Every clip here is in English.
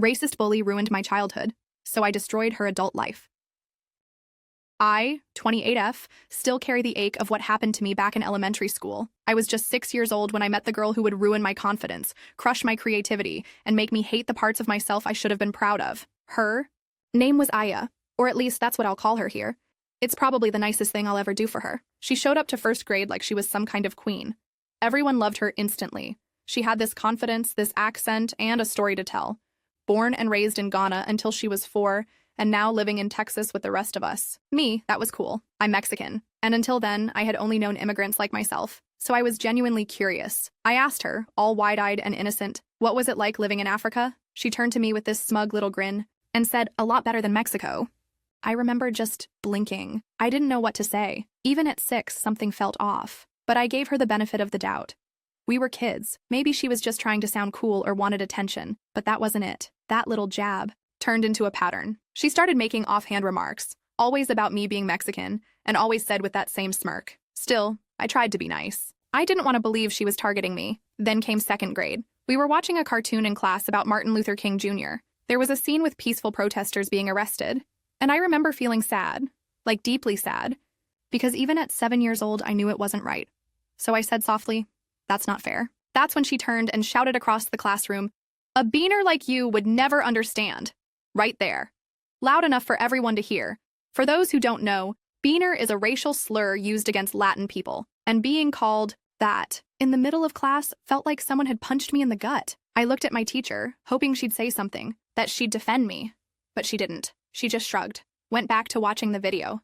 Racist bully ruined my childhood, so I destroyed her adult life. I, 28F, still carry the ache of what happened to me back in elementary school. I was just 6 years old when I met the girl who would ruin my confidence, crush my creativity, and make me hate the parts of myself I should have been proud of. Her name was Aya, or at least that's what I'll call her here. It's probably the nicest thing I'll ever do for her. She showed up to first grade like she was some kind of queen. Everyone loved her instantly. She had this confidence, this accent, and a story to tell. Born and raised in Ghana until she was 4, and now living in Texas with the rest of us. Me, that was cool. I'm Mexican. And until then, I had only known immigrants like myself. So I was genuinely curious. I asked her, all wide-eyed and innocent, what was it like living in Africa? She turned to me with this smug little grin and said, a lot better than Mexico. I remember just blinking. I didn't know what to say. Even at 6, something felt off. But I gave her the benefit of the doubt. We were kids. Maybe she was just trying to sound cool or wanted attention, but that wasn't it. That little jab turned into a pattern. She started making offhand remarks, always about me being Mexican, and always said with that same smirk. Still, I tried to be nice. I didn't want to believe she was targeting me. Then came 2nd grade. We were watching a cartoon in class about Martin Luther King Jr. There was a scene with peaceful protesters being arrested, and I remember feeling sad, like deeply sad, because even at 7 years old, I knew it wasn't right. So I said softly, that's not fair. That's when she turned and shouted across the classroom, a beaner like you would never understand. Right there. Loud enough for everyone to hear. For those who don't know, beaner is a racial slur used against Latin people, and being called that in the middle of class felt like someone had punched me in the gut. I looked at my teacher, hoping she'd say something, that she'd defend me. But she didn't. She just shrugged, went back to watching the video.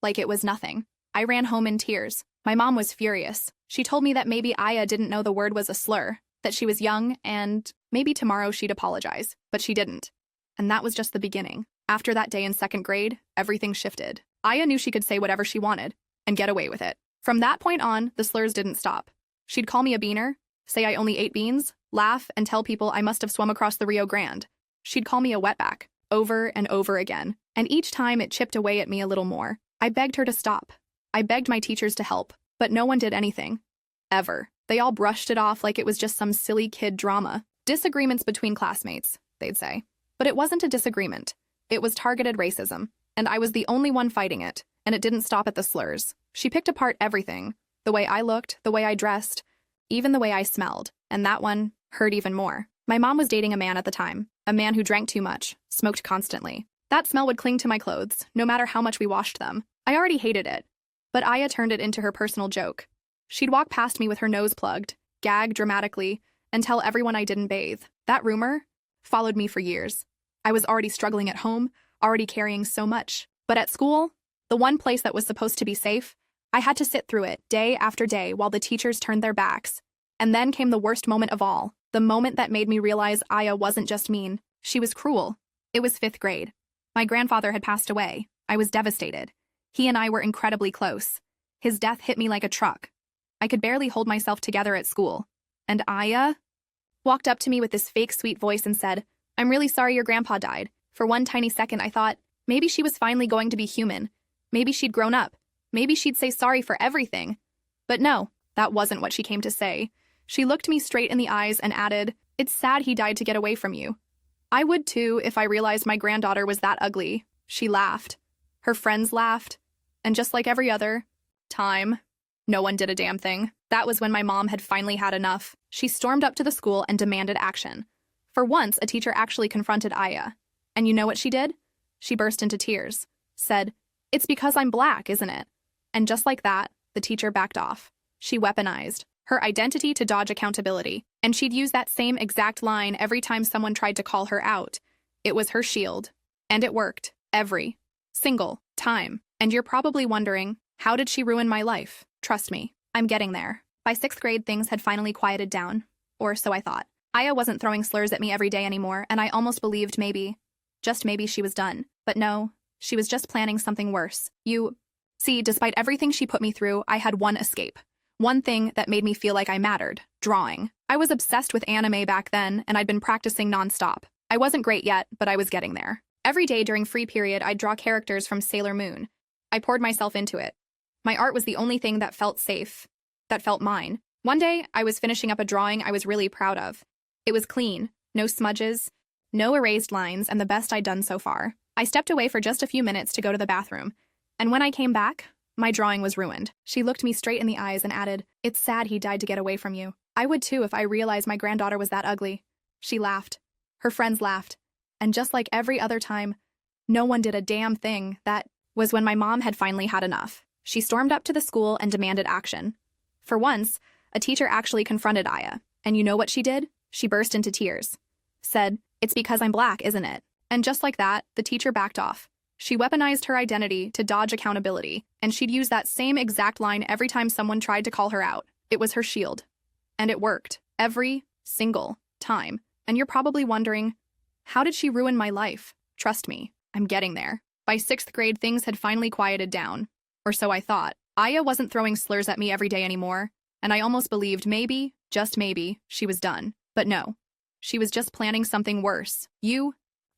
Like it was nothing. I ran home in tears. My mom was furious. She told me that maybe Aya didn't know the word was a slur, that she was young, and maybe tomorrow she'd apologize. But she didn't. And that was just the beginning. After that day in 2nd grade, everything shifted. Aya knew she could say whatever she wanted and get away with it. From that point on, the slurs didn't stop. She'd call me a beaner, say I only ate beans, laugh, and tell people I must have swum across the Rio Grande. She'd call me a wetback, over and over again, and each time it chipped away at me a little more. I begged her to stop. I begged my teachers to help, but no one did anything. Ever. They all brushed it off like it was just some silly kid drama. Disagreements between classmates, they'd say. But it wasn't a disagreement. It was targeted racism, and I was the only one fighting it, and it didn't stop at the slurs. She picked apart everything, the way I looked, the way I dressed, even the way I smelled, and that one hurt even more. My mom was dating a man at the time, a man who drank too much, smoked constantly. That smell would cling to my clothes, no matter how much we washed them. I already hated it, but Aya turned it into her personal joke. She'd walk past me with her nose plugged, gag dramatically, and tell everyone I didn't bathe. That rumor followed me for years. I was already struggling at home, already carrying so much. But at school, the one place that was supposed to be safe, I had to sit through it day after day while the teachers turned their backs. And then came the worst moment of all, the moment that made me realize Aya wasn't just mean, she was cruel. It was 5th grade. My grandfather had passed away. I was devastated. He and I were incredibly close. His death hit me like a truck. I could barely hold myself together at school. And Aya walked up to me with this fake sweet voice and said, I'm really sorry your grandpa died. For one tiny second, I thought, maybe she was finally going to be human. Maybe she'd grown up. Maybe she'd say sorry for everything. But no, that wasn't what she came to say. She looked me straight in the eyes and added, it's sad he died to get away from you. I would too if I realized my granddaughter was that ugly. She laughed. Her friends laughed. And just like every other time, no one did a damn thing. That was when my mom had finally had enough. She stormed up to the school and demanded action. For once, a teacher actually confronted Aya. And you know what she did? She burst into tears, said, it's because I'm black, isn't it? And just like that, the teacher backed off. She weaponized her identity to dodge accountability, and she'd use that same exact line every time someone tried to call her out. It was her shield. And it worked. Every single time. And you're probably wondering, how did she ruin my life? Trust me, I'm getting there. By 6th grade, things had finally quieted down. Or so I thought. Aya wasn't throwing slurs at me every day anymore, and I almost believed maybe, just maybe she was done. But no, she was just planning something worse. See, despite everything she put me through, I had one escape. One thing that made me feel like I mattered, drawing. I was obsessed with anime back then, and I'd been practicing nonstop. I wasn't great yet, but I was getting there. Every day during free period, I'd draw characters from Sailor Moon. I poured myself into it. My art was the only thing that felt safe, that felt mine. One day, I was finishing up a drawing I was really proud of. It was clean, no smudges, no erased lines, and the best I'd done so far. I stepped away for just a few minutes to go to the bathroom, and when I came back, my drawing was ruined. She looked me straight in the eyes and added, "It's sad he died to get away from you. I would too if I realized my granddaughter was that ugly." She laughed. Her friends laughed. And just like every other time, no one did a damn thing. That was when my mom had finally had enough. She stormed up to the school and demanded action. For once, a teacher actually confronted Aya. And you know what she did? She burst into tears. Said, "It's because I'm black, isn't it?" And just like that, the teacher backed off. She weaponized her identity to dodge accountability, and she'd use that same exact line every time someone tried to call her out. It was her shield. And it worked. Every single time. And you're probably wondering, how did she ruin my life? Trust me, I'm getting there. By 6th grade, things had finally quieted down. Or so I thought. Aya wasn't throwing slurs at me every day anymore, and I almost believed maybe, just maybe, she was done. But no. She was just planning something worse.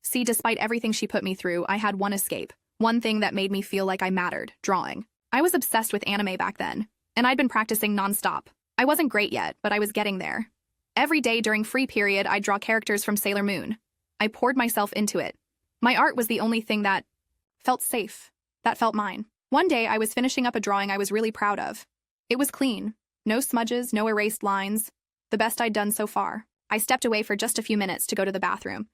See, despite everything she put me through, I had one escape. One thing that made me feel like I mattered, drawing. I was obsessed with anime back then, and I'd been practicing nonstop. I wasn't great yet, but I was getting there. Every day during free period, I'd draw characters from Sailor Moon. I poured myself into it. My art was the only thing that felt safe, that felt mine. One day, I was finishing up a drawing I was really proud of. It was clean. No smudges, no erased lines. The best I'd done so far. I stepped away for just a few minutes to go to the bathroom.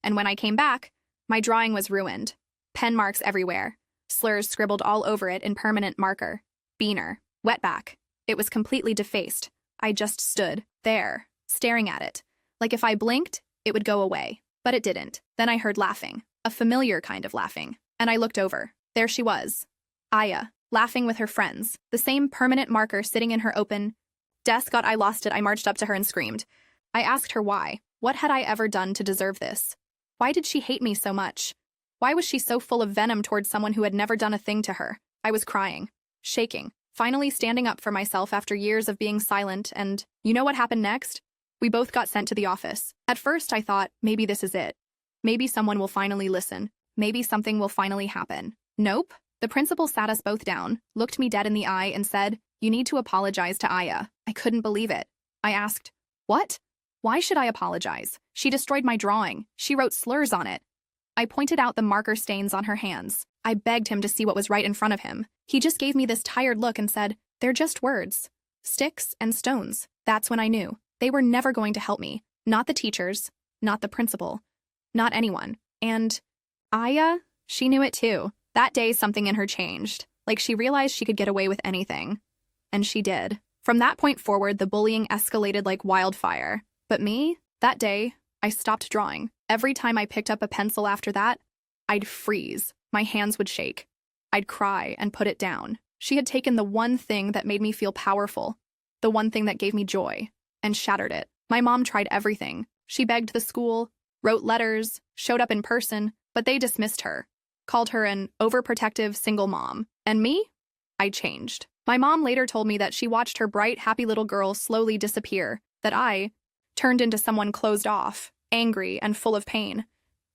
And when I came back, my drawing was ruined. Pen marks everywhere. Slurs scribbled all over it in permanent marker. Beaner. Wetback. It was completely defaced. I just stood there, staring at it. Like if I blinked, it would go away. But it didn't. Then I heard laughing. A familiar kind of laughing. And I looked over. There she was. Aya, laughing with her friends. The same permanent marker sitting in her open desk. I lost it. I marched up to her and screamed. I asked her why. What had I ever done to deserve this? Why did she hate me so much? Why was she so full of venom towards someone who had never done a thing to her? I was crying, shaking, finally standing up for myself after years of being silent, and you know what happened next? We both got sent to the office. At first I thought, maybe this is it. Maybe someone will finally listen. Maybe something will finally happen. Nope. The principal sat us both down, looked me dead in the eye, and said, "You need to apologize to Aya." I couldn't believe it. I asked, "What? Why should I apologize? She destroyed my drawing. She wrote slurs on it." I pointed out the marker stains on her hands. I begged him to see what was right in front of him. He just gave me this tired look and said, "They're just words. Sticks and stones." That's when I knew. They were never going to help me. Not the teachers. Not the principal. Not anyone. And Aya, she knew it too. That day, something in her changed. Like she realized she could get away with anything. And she did. From that point forward, the bullying escalated like wildfire. But me, that day, I stopped drawing. Every time I picked up a pencil after that, I'd freeze. My hands would shake. I'd cry and put it down. She had taken the one thing that made me feel powerful, the one thing that gave me joy, and shattered it. My mom tried everything. She begged the school, wrote letters, showed up in person, but they dismissed her, called her an overprotective single mom. And me? I changed. My mom later told me that she watched her bright, happy little girl slowly disappear, that I turned into someone closed off, angry, and full of pain.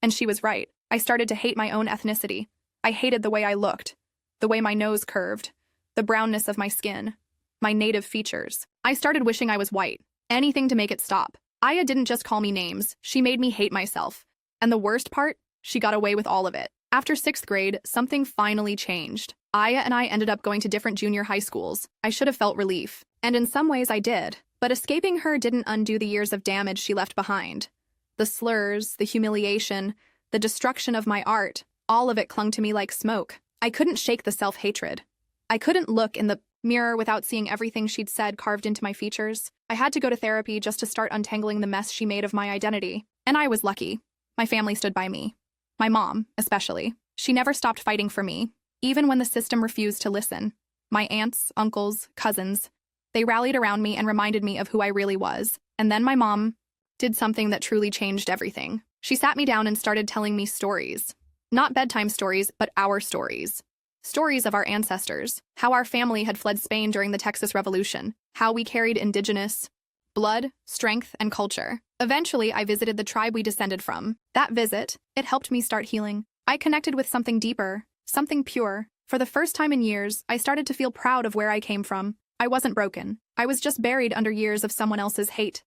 And she was right. I started to hate my own ethnicity. I hated the way I looked, the way my nose curved, the brownness of my skin, my native features. I started wishing I was white, anything to make it stop. Aya didn't just call me names, she made me hate myself. And the worst part, she got away with all of it. After 6th grade, something finally changed. Aya and I ended up going to different junior high schools. I should have felt relief. And in some ways I did. But escaping her didn't undo the years of damage she left behind. The slurs, the humiliation, the destruction of my art, all of it clung to me like smoke. I couldn't shake the self-hatred. I couldn't look in the mirror without seeing everything she'd said carved into my features. I had to go to therapy just to start untangling the mess she made of my identity. And I was lucky. My family stood by me. My mom, especially. She never stopped fighting for me, even when the system refused to listen. My aunts, uncles, cousins, they rallied around me and reminded me of who I really was. And then my mom did something that truly changed everything. She sat me down and started telling me stories. Not bedtime stories, but our stories. Stories of our ancestors, how our family had fled Spain during the Texas Revolution, how we carried indigenous blood, strength, and culture. Eventually, I visited the tribe we descended from. That visit, it helped me start healing. I connected with something deeper, something pure. For the first time in years, I started to feel proud of where I came from. I wasn't broken. I was just buried under years of someone else's hate.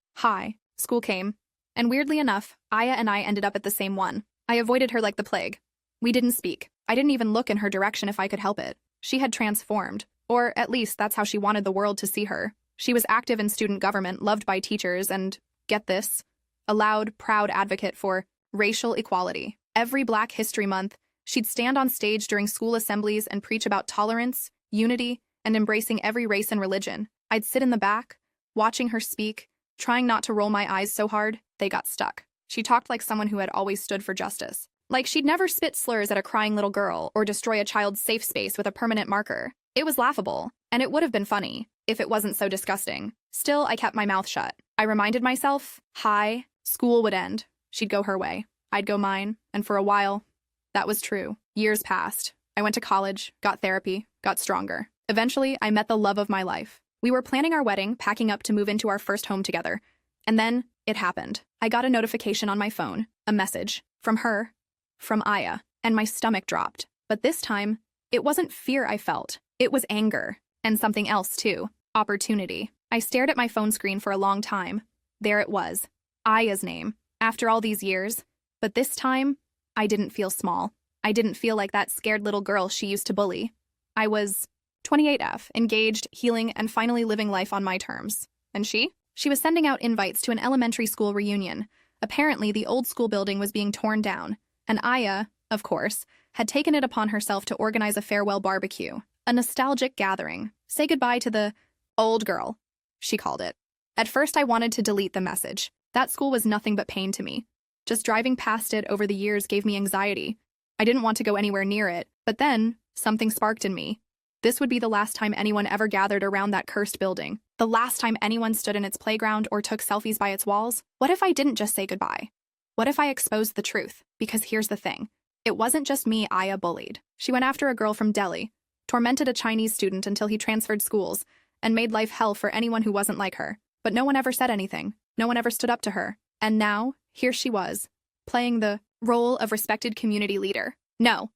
School came. And weirdly enough, Aya and I ended up at the same one. I avoided her like the plague. We didn't speak. I didn't even look in her direction if I could help it. She had transformed, or at least that's how she wanted the world to see her. She was active in student government, loved by teachers, and, get this, a loud, proud advocate for racial equality. Every Black History Month, she'd stand on stage during school assemblies and preach about tolerance, unity, and embracing every race and religion. I'd sit in the back, watching her speak, trying not to roll my eyes so hard they got stuck. She talked like someone who had always stood for justice. Like she'd never spit slurs at a crying little girl or destroy a child's safe space with a permanent marker. It was laughable, and it would have been funny if it wasn't so disgusting. Still, I kept my mouth shut. I reminded myself, hi, school would end. She'd go her way. I'd go mine, and for a while, that was true. Years passed. I went to college, got therapy, got stronger. Eventually, I met the love of my life. We were planning our wedding, packing up to move into our first home together. And then, it happened. I got a notification on my phone, a message, from her, from Aya, and my stomach dropped. But this time, it wasn't fear I felt. It was anger. And something else, too. Opportunity. I stared at my phone screen for a long time. There it was. Aya's name. After all these years. But this time, I didn't feel small. I didn't feel like that scared little girl she used to bully. I was 28F, engaged, healing, and finally living life on my terms. And she? She was sending out invites to an elementary school reunion. Apparently, the old school building was being torn down. And Aya, of course, had taken it upon herself to organize a farewell barbecue. A nostalgic gathering. Say goodbye to the old girl, she called it. At first, I wanted to delete the message. That school was nothing but pain to me. Just driving past it over the years gave me anxiety. I didn't want to go anywhere near it, but then something sparked in me. This would be the last time anyone ever gathered around that cursed building. The last time anyone stood in its playground or took selfies by its walls. What if I didn't just say goodbye? What if I exposed the truth? Because here's the thing. It wasn't just me Aya bullied. She went after a girl from Delhi, tormented a Chinese student until he transferred schools, and made life hell for anyone who wasn't like her. But no one ever said anything. No one ever stood up to her. And now, here she was, playing the role of respected community leader. No,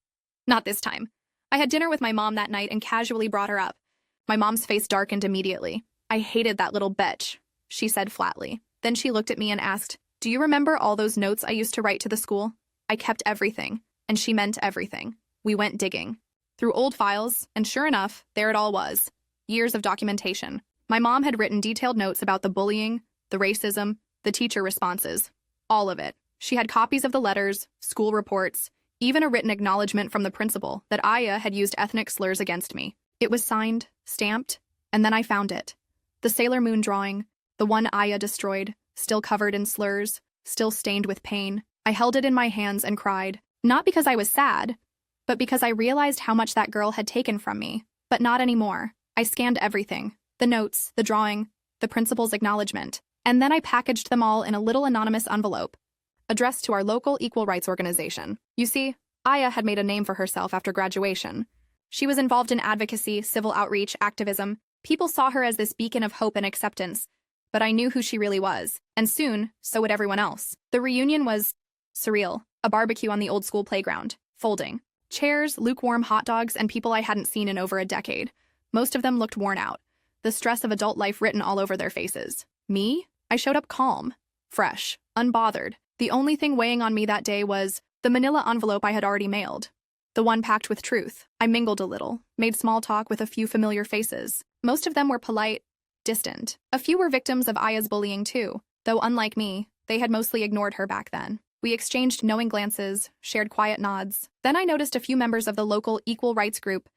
not this time. I had dinner with my mom that night and casually brought her up. My mom's face darkened immediately. I hated that little bitch, she said flatly. Then she looked at me and asked, do you remember all those notes I used to write to the school? I kept everything, and she meant everything. We went digging through old files, and sure enough, there it all was. Years of documentation. My mom had written detailed notes about the bullying, the racism, the teacher responses. All of it. She had copies of the letters, school reports, even a written acknowledgement from the principal that Aya had used ethnic slurs against me. It was signed, stamped, and then I found it. The Sailor Moon drawing, the one Aya destroyed, still covered in slurs, still stained with pain. I held it in my hands and cried, not because I was sad, but because I realized how much that girl had taken from me. But not anymore. I scanned everything, the notes, the drawing, the principal's acknowledgement, and then I packaged them all in a little anonymous envelope, addressed to our local equal rights organization. You see, Aya had made a name for herself after graduation. She was involved in advocacy, civil outreach, activism. People saw her as this beacon of hope and acceptance, but I knew who she really was, and soon, so would everyone else. The reunion was surreal, a barbecue on the old school playground, folding. Chairs, lukewarm hot dogs, and people I hadn't seen in over a decade. Most of them looked worn out, the stress of adult life written all over their faces. Me? I showed up calm, fresh, unbothered. The only thing weighing on me that day was the manila envelope I had already mailed, the one packed with truth. I mingled a little, made small talk with a few familiar faces. Most of them were polite, distant. A few were victims of Aya's bullying too, though unlike me, they had mostly ignored her back then. We exchanged knowing glances, shared quiet nods. Then I noticed a few members of the local equal rights group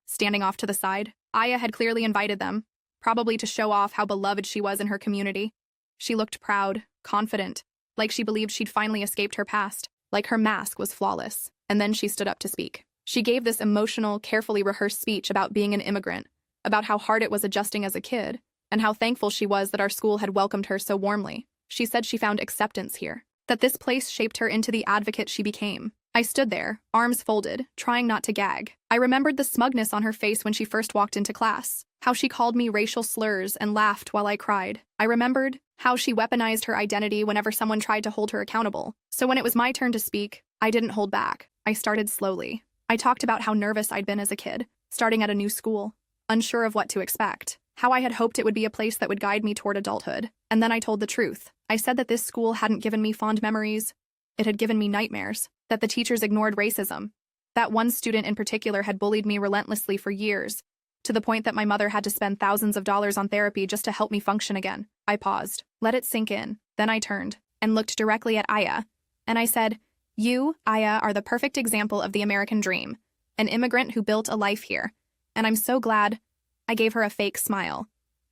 standing off to the side. Aya had clearly invited them, probably to show off how beloved she was in her community. She looked proud, confident, like she believed she'd finally escaped her past, like her mask was flawless. And then she stood up to speak. She gave this emotional, carefully rehearsed speech about being an immigrant, about how hard it was adjusting as a kid, and how thankful she was that our school had welcomed her so warmly. She said she found acceptance here, that this place shaped her into the advocate she became. I stood there, arms folded, trying not to gag. I remembered the smugness on her face when she first walked into class, how she called me racial slurs and laughed while I cried. I remembered how she weaponized her identity whenever someone tried to hold her accountable. So when it was my turn to speak, I didn't hold back. I started slowly. I talked about how nervous I'd been as a kid, starting at a new school, unsure of what to expect. How I had hoped it would be a place that would guide me toward adulthood. And then I told the truth. I said that this school hadn't given me fond memories. It had given me nightmares. That the teachers ignored racism. That one student in particular had bullied me relentlessly for years, to the point that my mother had to spend thousands of dollars on therapy just to help me function again. I paused, let it sink in. Then I turned and looked directly at Aya. And I said, "You, Aya, are the perfect example of the American dream. An immigrant who built a life here. And I'm so glad," I gave her a fake smile,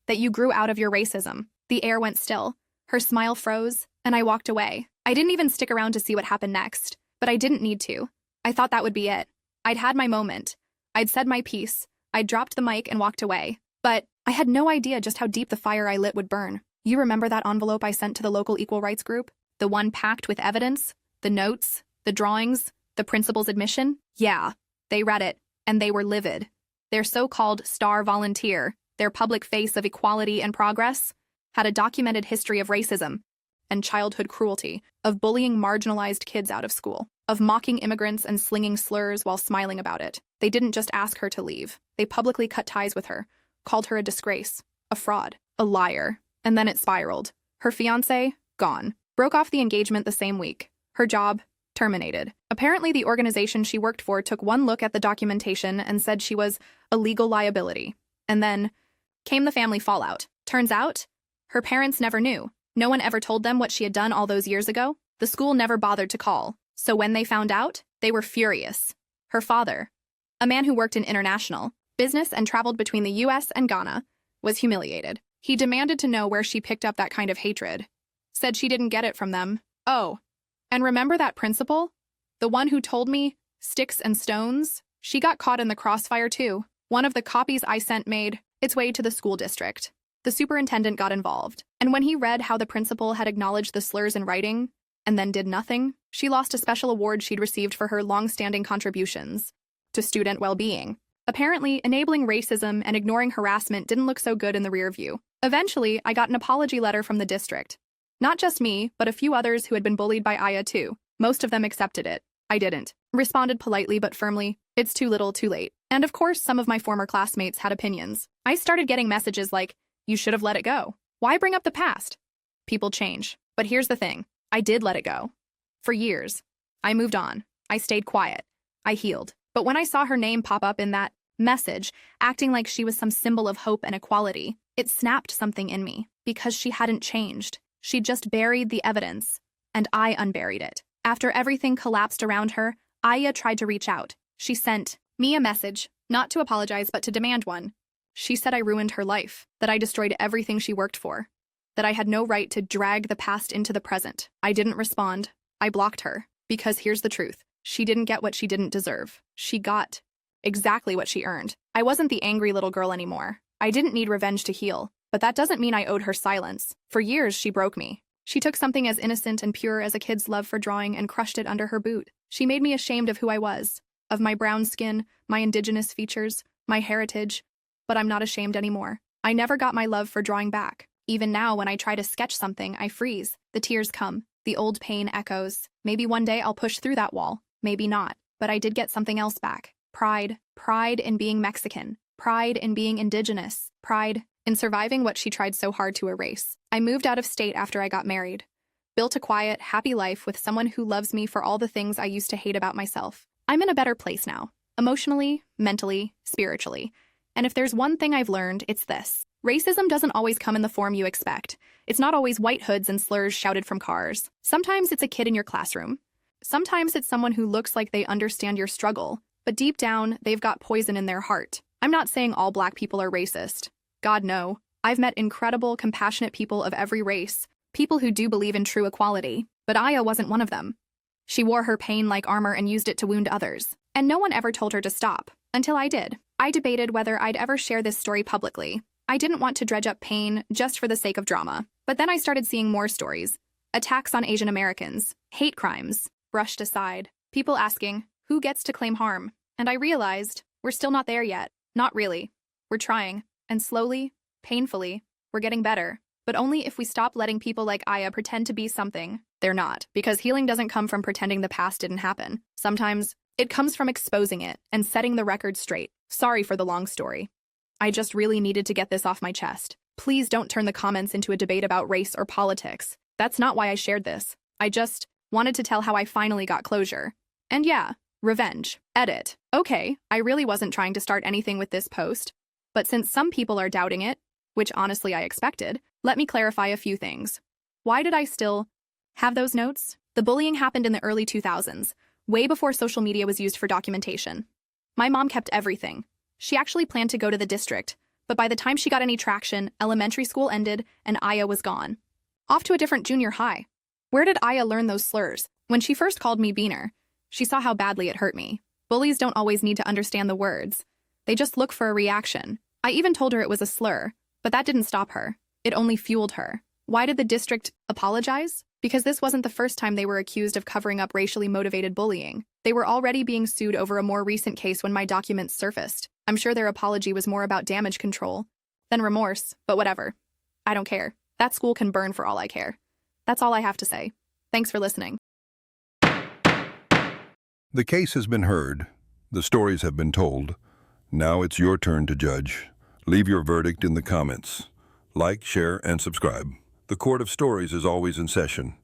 "that you grew out of your racism." The air went still. Her smile froze, and I walked away. I didn't even stick around to see what happened next, but I didn't need to. I thought that would be it. I'd had my moment. I'd said my piece. I'd dropped the mic and walked away. But I had no idea just how deep the fire I lit would burn. You remember that envelope I sent to the local equal rights group? The one packed with evidence? The notes? The drawings? The principal's admission? Yeah, they read it, and they were livid. Their so-called star volunteer, their public face of equality and progress, had a documented history of racism and childhood cruelty, of bullying marginalized kids out of school, of mocking immigrants and slinging slurs while smiling about it. They didn't just ask her to leave. They publicly cut ties with her, called her a disgrace, a fraud, a liar. And then it spiraled. Her fiancé, gone. Broke off the engagement the same week. Her job, terminated. Apparently, the organization she worked for took one look at the documentation and said she was a legal liability. And then came the family fallout. Turns out, her parents never knew. No one ever told them what she had done all those years ago. The school never bothered to call. So when they found out, they were furious. Her father, a man who worked in international business and traveled between the US and Ghana, was humiliated. He demanded to know where she picked up that kind of hatred. Said she didn't get it from them. Oh, and remember that principal? The one who told me, sticks and stones? She got caught in the crossfire too. One of the copies I sent made its way to the school district. The superintendent got involved. And when he read how the principal had acknowledged the slurs in writing, and then did nothing, she lost a special award she'd received for her long-standing contributions to student well-being. Apparently, enabling racism and ignoring harassment didn't look so good in the rear view. Eventually, I got an apology letter from the district. Not just me, but a few others who had been bullied by Aya too. Most of them accepted it. I didn't. Responded politely but firmly, "It's too little, too late." And of course, some of my former classmates had opinions. I started getting messages like, "You should have let it go. Why bring up the past?" People change. But here's the thing. I did let it go. For years. I moved on. I stayed quiet. I healed. But when I saw her name pop up in that message, acting like she was some symbol of hope and equality, it snapped something in me, because she hadn't changed. She'd just buried the evidence, and I unburied it. After everything collapsed around her, Aya tried to reach out. She sent me a message, not to apologize but to demand one. She said I ruined her life, that I destroyed everything she worked for, that I had no right to drag the past into the present. I didn't respond. I blocked her, because here's the truth. She didn't get what she didn't deserve. She got exactly what she earned. I wasn't the angry little girl anymore. I didn't need revenge to heal, but that doesn't mean I owed her silence. For years, she broke me. She took something as innocent and pure as a kid's love for drawing and crushed it under her boot. She made me ashamed of who I was, of my brown skin, my indigenous features, my heritage, but I'm not ashamed anymore. I never got my love for drawing back. Even now, when I try to sketch something, I freeze. The tears come. The old pain echoes. Maybe one day I'll push through that wall. Maybe not. But I did get something else back. Pride. Pride in being Mexican. Pride in being indigenous. Pride in surviving what she tried so hard to erase. I moved out of state after I got married. Built a quiet, happy life with someone who loves me for all the things I used to hate about myself. I'm in a better place now. Emotionally, mentally, spiritually. And if there's one thing I've learned, it's this. Racism doesn't always come in the form you expect. It's not always white hoods and slurs shouted from cars. Sometimes it's a kid in your classroom. Sometimes it's someone who looks like they understand your struggle, but deep down, they've got poison in their heart. I'm not saying all Black people are racist. God, no. I've met incredible, compassionate people of every race, people who do believe in true equality, but Aya wasn't one of them. She wore her pain like armor and used it to wound others, and no one ever told her to stop, until I did. I debated whether I'd ever share this story publicly. I didn't want to dredge up pain just for the sake of drama. But then I started seeing more stories. Attacks on Asian Americans, hate crimes, brushed aside, people asking, who gets to claim harm? And I realized, we're still not there yet. Not really. We're trying. And slowly, painfully, we're getting better. But only if we stop letting people like Aya pretend to be something they're not. Because healing doesn't come from pretending the past didn't happen. Sometimes, it comes from exposing it and setting the record straight. Sorry for the long story. I just really needed to get this off my chest. Please don't turn the comments into a debate about race or politics. That's not why I shared this. I just wanted to tell how I finally got closure. And yeah, revenge. Edit. Okay, I really wasn't trying to start anything with this post, but since some people are doubting it, which honestly I expected, let me clarify a few things. Why did I still have those notes? The bullying happened in the early 2000s, way before social media was used for documentation. My mom kept everything. She actually planned to go to the district, but by the time she got any traction, elementary school ended and Aya was gone. Off to a different junior high. Where did Aya learn those slurs? When she first called me Beaner, she saw how badly it hurt me. Bullies don't always need to understand the words. They just look for a reaction. I even told her it was a slur, but that didn't stop her. It only fueled her. Why did the district apologize? Because this wasn't the first time they were accused of covering up racially motivated bullying. They were already being sued over a more recent case when my documents surfaced. I'm sure their apology was more about damage control than remorse, but whatever. I don't care. That school can burn for all I care. That's all I have to say. Thanks for listening. The case has been heard. The stories have been told. Now it's your turn to judge. Leave your verdict in the comments. Like, share, and subscribe. The Court of Stories is always in session.